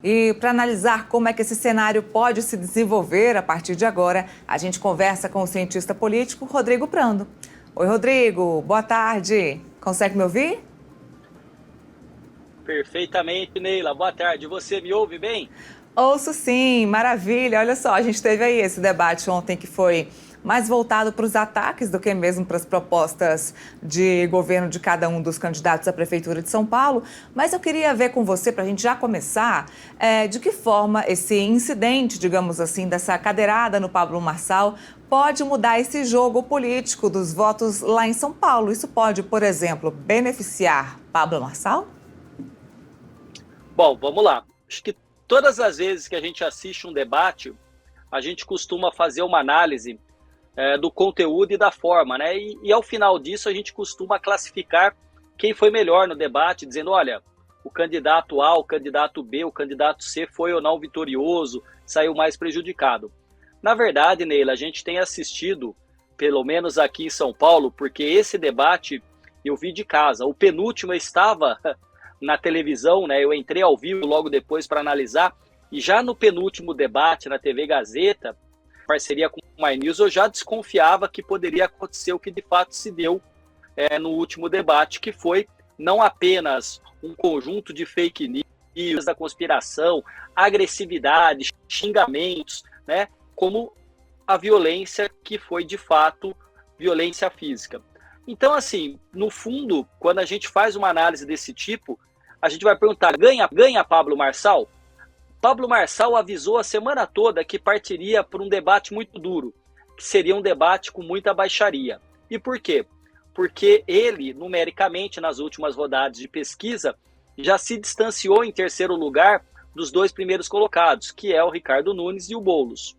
E para analisar como é que esse cenário pode se desenvolver a partir de agora, a gente conversa com o cientista político Rodrigo Prando. Oi, Rodrigo, boa tarde. Consegue me ouvir? Perfeitamente, Neila. Boa tarde. Você me ouve bem? Ouço sim, maravilha. Olha só, a gente teve aí esse debate ontem que foi mais voltado para os ataques do que mesmo para as propostas de governo de cada um dos candidatos à Prefeitura de São Paulo. Mas eu queria ver com você, para a gente já começar, de que forma esse incidente, digamos assim, dessa cadeirada no Pablo Marçal pode mudar esse jogo político dos votos lá em São Paulo. Isso pode, por exemplo, beneficiar Pablo Marçal? Bom, vamos lá. Acho que todas as vezes que a gente assiste um debate, a gente costuma fazer uma análise do conteúdo e da forma, né? E ao final disso, a gente costuma classificar quem foi melhor no debate, dizendo, olha, o candidato A, o candidato B, o candidato C foi ou não vitorioso, saiu mais prejudicado. Na verdade, Neila, a gente tem assistido, pelo menos aqui em São Paulo, porque esse debate eu vi de casa. O penúltimo estava na televisão, né? Eu entrei ao vivo logo depois para analisar, e já no penúltimo debate na TV Gazeta, parceria com o My News, eu já desconfiava que poderia acontecer o que de fato se deu no último debate, que foi não apenas um conjunto de fake news, da conspiração, agressividade, xingamentos, né, como a violência que foi de fato violência física. Então, assim, no fundo, quando a gente faz uma análise desse tipo, a gente vai perguntar, ganha Pablo Marçal? Pablo Marçal avisou a semana toda que partiria por um debate muito duro, que seria um debate com muita baixaria. E por quê? Porque ele, numericamente, nas últimas rodadas de pesquisa, já se distanciou em terceiro lugar dos dois primeiros colocados, que é o Ricardo Nunes e o Boulos,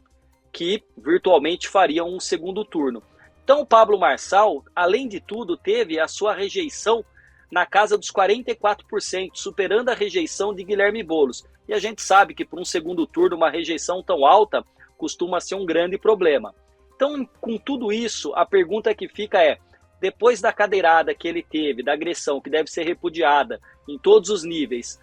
que virtualmente fariam um segundo turno. Então o Pablo Marçal, além de tudo, teve a sua rejeição na casa dos 44%, superando a rejeição de Guilherme Boulos. E a gente sabe que para um segundo turno uma rejeição tão alta costuma ser um grande problema. Então, com tudo isso, a pergunta que fica é, depois da cadeirada que ele teve, da agressão que deve ser repudiada em todos os níveis,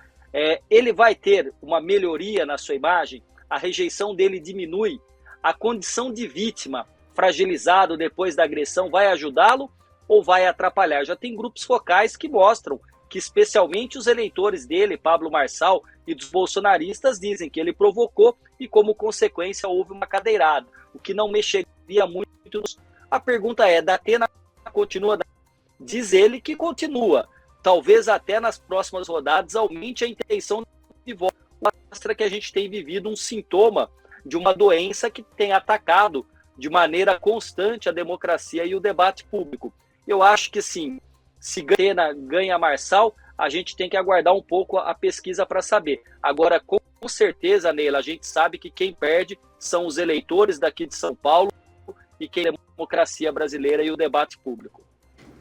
ele vai ter uma melhoria na sua imagem? A rejeição dele diminui? A condição de vítima, fragilizado depois da agressão, vai ajudá-lo ou vai atrapalhar? Já tem grupos focais que mostram que especialmente os eleitores dele, Pablo Marçal, e dos bolsonaristas dizem que ele provocou e como consequência houve uma cadeirada, o que não mexeria muito. A pergunta é, Datena continua? Diz ele que continua, talvez até nas próximas rodadas aumente a intenção de voto, mostra que a gente tem vivido um sintoma de uma doença que tem atacado de maneira constante a democracia e o debate público. Eu acho que sim, se ganha Marçal, a gente tem que aguardar um pouco a pesquisa para saber. Agora, com certeza, Neila, a gente sabe que quem perde são os eleitores daqui de São Paulo e quem é a democracia brasileira e o debate público.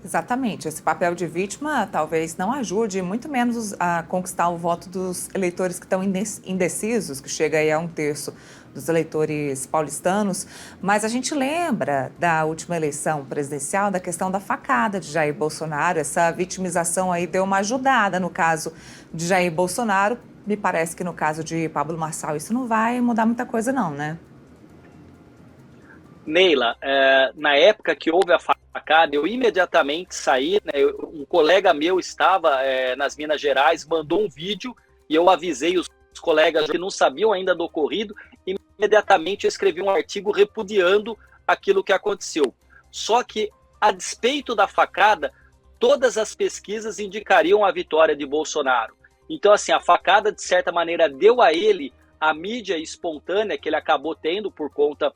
Exatamente. Esse papel de vítima talvez não ajude, muito menos a conquistar o voto dos eleitores que estão indecisos, que chega aí a 1/3 dos eleitores paulistanos. Mas a gente lembra da última eleição presidencial, da questão da facada de Jair Bolsonaro. Essa vitimização aí deu uma ajudada no caso de Jair Bolsonaro. Me parece que no caso de Pablo Marçal isso não vai mudar muita coisa não, né? Neila, na época que houve a facada, eu imediatamente saí, né, um colega meu estava nas Minas Gerais, mandou um vídeo e eu avisei os colegas que não sabiam ainda do ocorrido, e imediatamente eu escrevi um artigo repudiando aquilo que aconteceu. Só que, a despeito da facada, todas as pesquisas indicariam a vitória de Bolsonaro. Então, assim, a facada, de certa maneira, deu a ele a mídia espontânea que ele acabou tendo por conta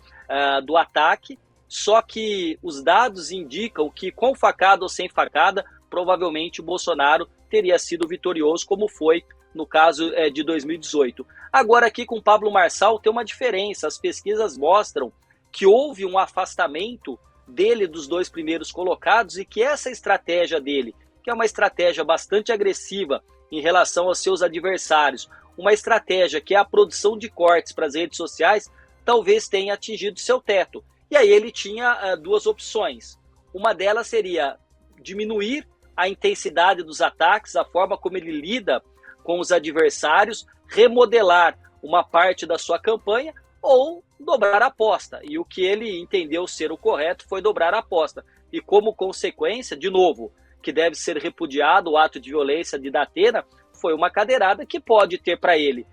do ataque, só que os dados indicam que com facada ou sem facada, provavelmente o Bolsonaro teria sido vitorioso, como foi no caso de 2018. Agora aqui com Pablo Marçal tem uma diferença, as pesquisas mostram que houve um afastamento dele dos dois primeiros colocados e que essa estratégia dele, que é uma estratégia bastante agressiva em relação aos seus adversários, uma estratégia que é a produção de cortes para as redes sociais, talvez tenha atingido seu teto. E aí ele tinha duas opções. Uma delas seria diminuir a intensidade dos ataques, a forma como ele lida com os adversários, remodelar uma parte da sua campanha ou dobrar a aposta. E o que ele entendeu ser o correto foi dobrar a aposta. E como consequência, de novo, que deve ser repudiado o ato de violência de Datena, foi uma cadeirada que pode ter para ele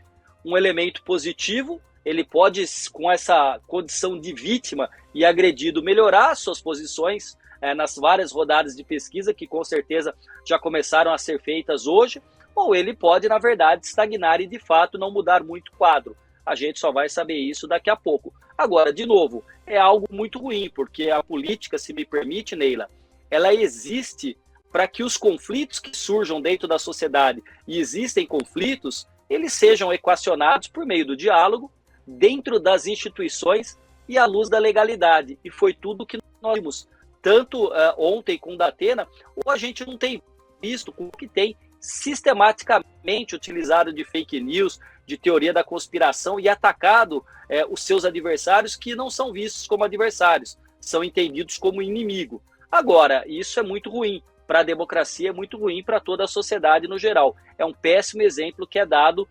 um elemento positivo, ele pode, com essa condição de vítima e agredido, melhorar suas posições nas várias rodadas de pesquisa, que com certeza já começaram a ser feitas hoje, ou ele pode, na verdade, estagnar e, de fato, não mudar muito o quadro. A gente só vai saber isso daqui a pouco. Agora, de novo, é algo muito ruim, porque a política, se me permite, Neila, ela existe para que os conflitos que surjam dentro da sociedade, e existem conflitos, eles sejam equacionados por meio do diálogo, dentro das instituições e à luz da legalidade. E foi tudo que nós vimos, tanto ontem com o Datena, ou a gente não tem visto com o que tem sistematicamente utilizado de fake news, de teoria da conspiração e atacado os seus adversários, que não são vistos como adversários, são entendidos como inimigo. Agora, isso é muito ruim para a democracia, é muito ruim para toda a sociedade no geral. É um péssimo exemplo que é dado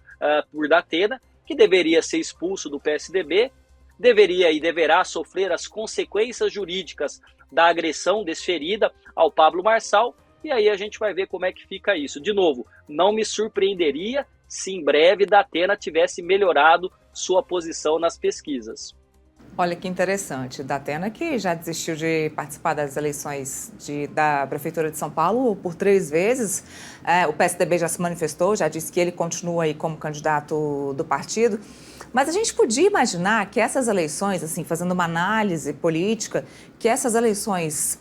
por Datena, que deveria ser expulso do PSDB, deveria e deverá sofrer as consequências jurídicas da agressão desferida ao Pablo Marçal, e aí a gente vai ver como é que fica isso. De novo, não me surpreenderia se em breve Datena tivesse melhorado sua posição nas pesquisas. Olha que interessante, Datena que já desistiu de participar das eleições da Prefeitura de São Paulo por 3 vezes, o PSDB já se manifestou, já disse que ele continua aí como candidato do partido, mas a gente podia imaginar que essas eleições, assim, fazendo uma análise política, que essas eleições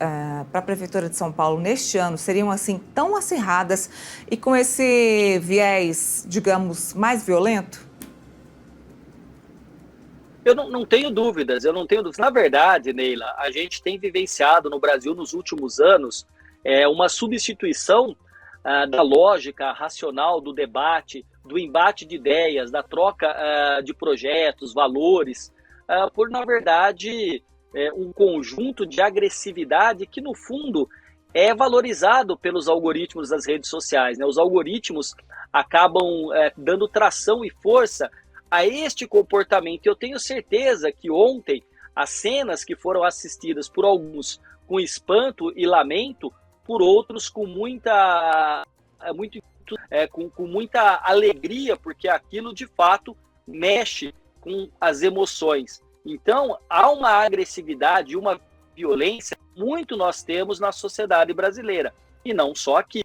para a Prefeitura de São Paulo neste ano seriam assim tão acirradas e com esse viés, digamos, mais violento? Eu não tenho dúvidas, Na verdade, Neila, a gente tem vivenciado no Brasil nos últimos anos uma substituição da lógica racional do debate, do embate de ideias, da troca de projetos, valores, por, na verdade, um conjunto de agressividade que, no fundo, é valorizado pelos algoritmos das redes sociais, né? Os algoritmos acabam dando tração e força a este comportamento. Eu tenho certeza que ontem as cenas que foram assistidas por alguns com espanto e lamento, por outros com muita alegria, porque aquilo de fato mexe com as emoções. Então há uma agressividade, uma violência muito nós temos na sociedade brasileira, e não só aqui.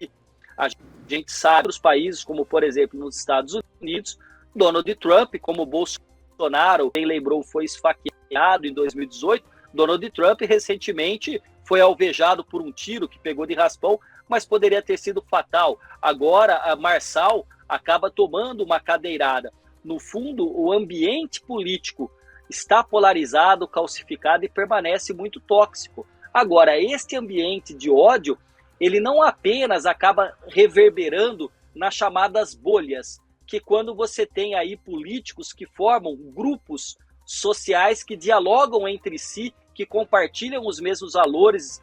A gente sabe os países como, por exemplo, nos Estados Unidos, Donald Trump, como Bolsonaro, quem lembrou, foi esfaqueado em 2018, Donald Trump recentemente foi alvejado por um tiro que pegou de raspão, mas poderia ter sido fatal. Agora, a Marçal acaba tomando uma cadeirada. No fundo, o ambiente político está polarizado, calcificado e permanece muito tóxico. Agora, este ambiente de ódio, ele não apenas acaba reverberando nas chamadas bolhas, que quando você tem aí políticos que formam grupos sociais que dialogam entre si, que compartilham os mesmos valores,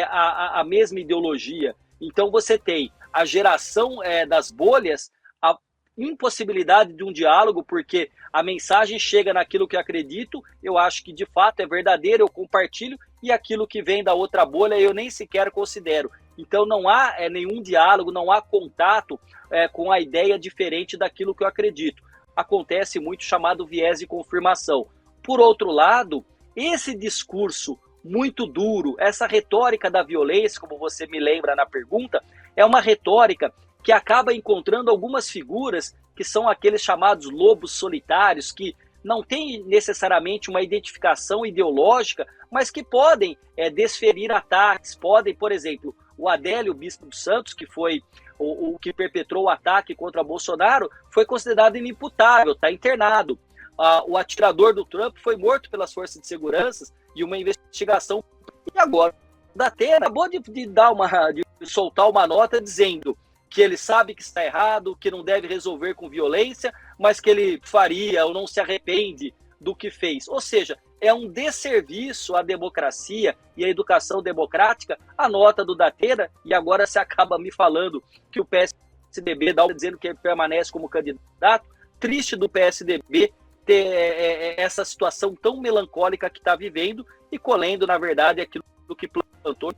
a mesma ideologia. Então você tem a geração das bolhas, a impossibilidade de um diálogo, porque a mensagem chega naquilo que eu acredito, eu acho que de fato é verdadeiro, eu compartilho, e aquilo que vem da outra bolha eu nem sequer considero. Então não há nenhum diálogo, não há contato com a ideia diferente daquilo que eu acredito. Acontece muito chamado viés de confirmação. Por outro lado, esse discurso muito duro, essa retórica da violência, como você me lembra na pergunta, é uma retórica que acaba encontrando algumas figuras que são aqueles chamados lobos solitários, que não têm necessariamente uma identificação ideológica, mas que podem desferir ataques, podem, por exemplo, o Adélio Bispo dos Santos, que foi o que perpetrou o ataque contra Bolsonaro, foi considerado inimputável, está internado. O atirador do Trump foi morto pelas forças de segurança e uma investigação. E agora, o Datena acabou de soltar uma nota dizendo que ele sabe que está errado, que não deve resolver com violência, mas que ele faria ou não se arrepende do que fez. Ou seja, é um desserviço à democracia e à educação democrática a nota do Datena, e agora se acaba me falando que o PSDB dizendo que ele permanece como candidato. triste do PSDB ter essa situação tão melancólica que está vivendo e colhendo, na verdade, aquilo que plantou.